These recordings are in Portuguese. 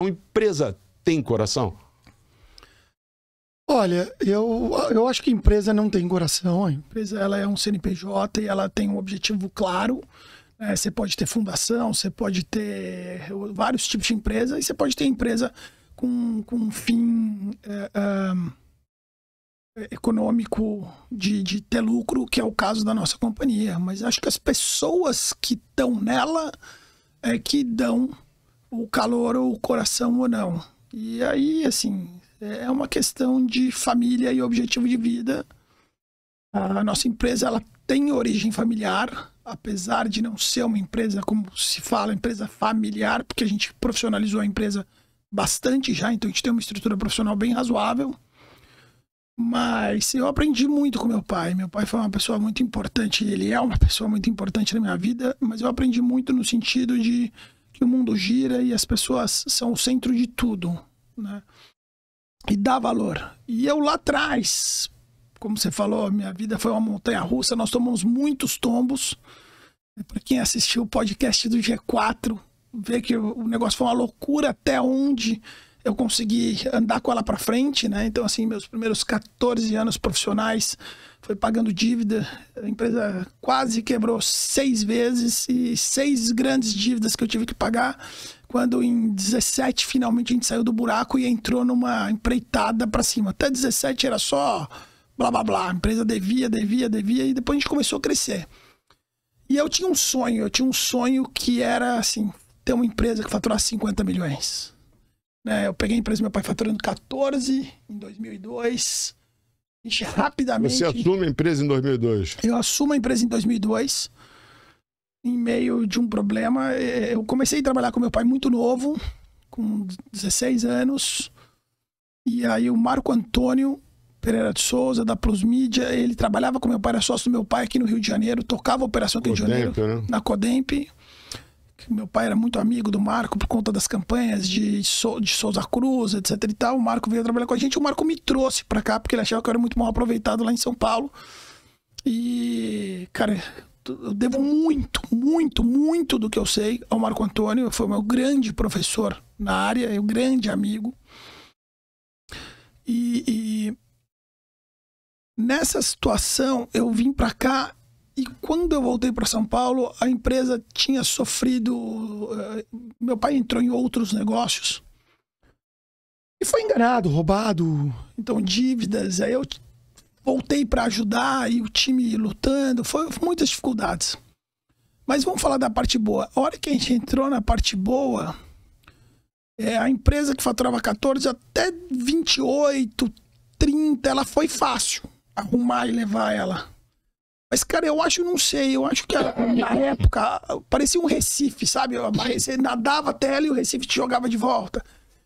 A empresa tem coração? Olha, eu acho que a empresa não tem coração. A empresa ela é um CNPJ e ela tem um objetivo claro. Você pode ter fundação, você pode ter vários tipos de empresa e você pode ter empresa com um fim econômico de ter lucro, que é o caso da nossa companhia. Mas acho que as pessoas que estão nela é que dão o calor ou o coração ou não. E aí, assim, é uma questão de família e objetivo de vida. A nossa empresa ela tem origem familiar, apesar de não ser uma empresa, como se fala, empresa familiar, porque a gente profissionalizou a empresa bastante já, então a gente tem uma estrutura profissional bem razoável. Mas eu aprendi muito com meu pai. Meu pai foi uma pessoa muito importante, ele é uma pessoa muito importante na minha vida, mas eu aprendi muito no sentido de que o mundo gira e as pessoas são o centro de tudo, né? E dá valor. E eu lá atrás, como você falou, minha vida foi uma montanha-russa, nós tomamos muitos tombos. Para quem assistiu o podcast do G4, vê que o negócio foi uma loucura até onde eu consegui andar com ela para frente, né? Então, assim, meus primeiros 14 anos profissionais foi pagando dívida. A empresa quase quebrou 6 vezes e 6 grandes dívidas que eu tive que pagar. Quando em 17 finalmente a gente saiu do buraco e entrou numa empreitada para cima. Até 17 era só blá blá blá. A empresa devia e depois a gente começou a crescer. E eu tinha um sonho que era assim, ter uma empresa que faturasse 50 milhões. Eu peguei a empresa do meu pai faturando 14 em 2002. A gente rapidamente... Você assume a empresa em 2002? Eu assumo a empresa em 2002. Em meio de um problema, eu comecei a trabalhar com meu pai muito novo, com 16 anos. E aí o Marco Antônio Pereira de Souza, da Plus Mídia, ele trabalhava com meu pai, era sócio do meu pai aqui no Rio de Janeiro, tocava a operação aqui no Rio de Janeiro, né? na Codemp. Meu pai era muito amigo do Marco por conta das campanhas de Souza Cruz, etc e tal. O Marco veio trabalhar com a gente. O Marco me trouxe pra cá porque ele achava que eu era muito mal aproveitado lá em São Paulo. E, cara, eu devo muito do que eu sei ao Marco Antônio. Foi o meu grande professor na área, é um grande amigo. E nessa situação eu vim pra cá. E quando eu voltei para São Paulo, a empresa tinha sofrido... meu pai entrou em outros negócios. E foi enganado, roubado. Então, dívidas. Aí eu voltei para ajudar e o time lutando. Foi muitas dificuldades. Mas vamos falar da parte boa. A hora que a gente entrou na parte boa, a empresa que faturava 14 até 28, 30, ela foi fácil arrumar e levar ela. Mas, cara, eu acho que na época parecia um Recife, sabe? Você nadava até ela e o Recife te jogava de volta.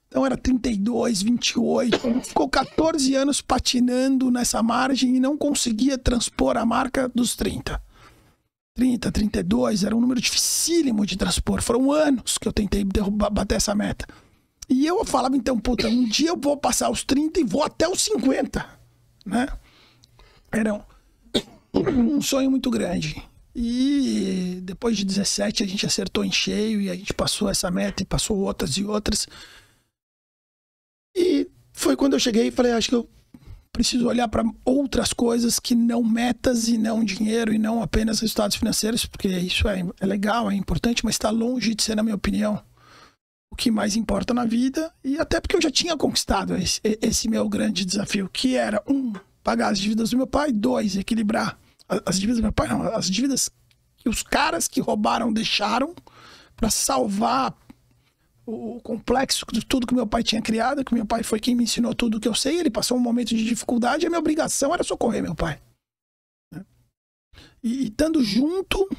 Então era 32, 28. Ficou 14 anos patinando nessa margem e não conseguia transpor a marca dos 30. 30, 32, era um número dificílimo de transpor. Foram anos que eu tentei bater essa meta. E eu falava, então, puta, um dia eu vou passar os 30 e vou até os 50, né? Era um sonho muito grande. E depois de 17 a gente acertou em cheio e a gente passou essa meta e passou outras e outras. E foi quando eu cheguei e falei, acho que eu preciso olhar para outras coisas que não metas e não dinheiro e não apenas resultados financeiros, porque isso é legal, é importante, mas está longe de ser, na minha opinião, o que mais importa na vida. E até porque eu já tinha conquistado esse meu grande desafio, que era pagar as dívidas do meu pai, 2, equilibrar as dívidas do meu pai, não, as dívidas que os caras que roubaram deixaram para salvar o complexo de tudo que meu pai tinha criado, que meu pai foi quem me ensinou tudo que eu sei. Ele passou um momento de dificuldade e a minha obrigação era socorrer meu pai. E estando junto,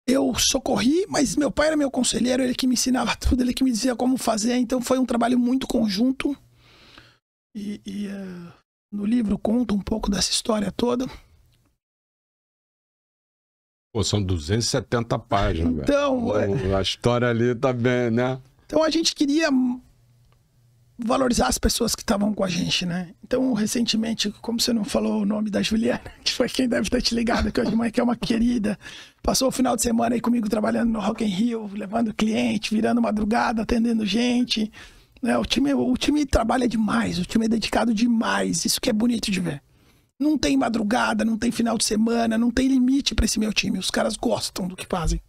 eu socorri, mas meu pai era meu conselheiro, ele que me ensinava tudo, ele que me dizia como fazer, então foi um trabalho muito conjunto. No livro conto um pouco dessa história toda. Pô, são 270 páginas, então, velho. A história ali tá bem, né? Então a gente queria valorizar as pessoas que estavam com a gente, né? Então, recentemente, como você não falou o nome da Juliana, que foi quem deve ter te ligado, que hoje de manhã, que é uma querida, passou o final de semana aí comigo trabalhando no Rock in Rio, levando cliente, virando madrugada, atendendo gente, né? O time trabalha demais, o time é dedicado demais, isso que é bonito de ver. Não tem madrugada, não tem final de semana, não tem limite para esse meu time, os caras gostam do que fazem.